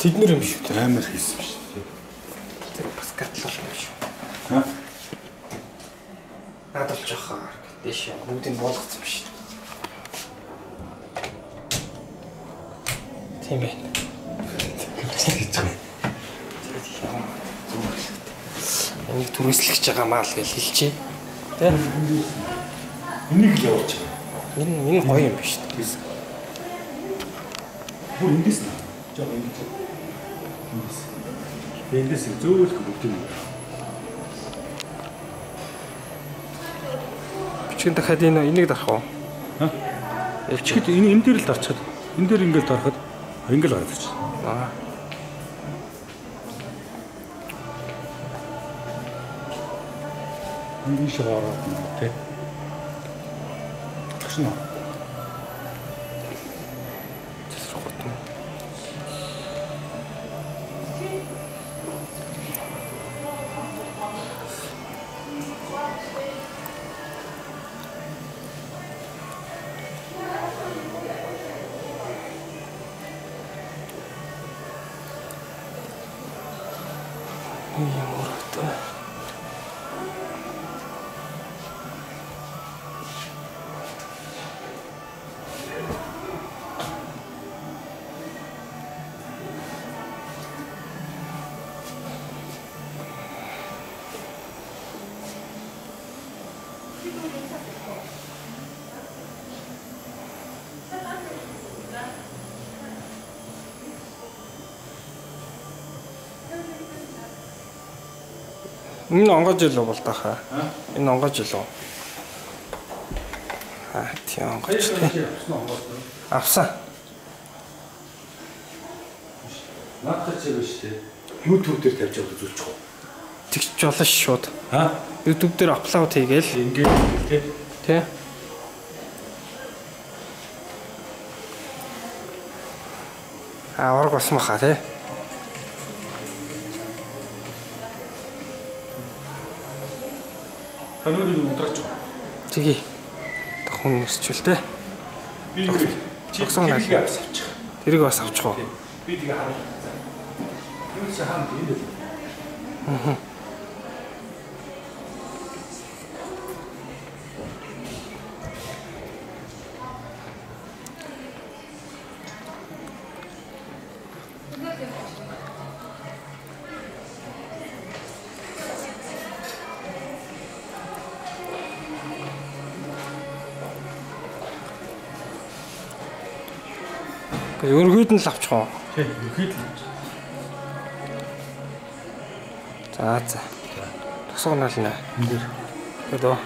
Тэднэр юм шүү. Амар хийсэн шүү. Тэр бас гатлал юм шүү. Ха? Надад ч яхаа. Дэш бүгдийг болгоцсон шүү. Тийм байна. Энийг түрээслэж байгаа маа л гэж хэлчихье. Тэ? Энийг л явуулж байгаа. Энэ гоё юм биш үү? Бүр эндээс наа. Жоо эндээс. Эндээс зөөлөх бүгд юм. Бичин дахиад энийг дарах уу? Ха? Ячид энэ дээр л дарчихад. Энэ дээр ингээл дарахад ингээл гараад ирчих. Аа. Энэ шоороод нөө тэ. Тэгшнэ. Энэ онгож ил бол тахаа. Энэ онгож ил үү? Аа тийм онгож. Авсан. Надад ч биш тий. YouTube дээр тавьж авах үзүүлчих уу? Тэгч болно шууд. Ха? YouTube дээр апплод хийгээл. Ингээд тий. Тий. Авраг бас маха тий. Таныг удраач. Тэгье. Хүн өсчүүл тий. Би чигсэн авч авчих. Тэрийг бас авчих уу? Би тэгээ хараа. Юу ч хаан тийм л. Аа. Ерөнхийд нь л авчих уу? Тий, ерөнхийд л. За. Тасгоонал нэ. Энд дээр. Өдөө.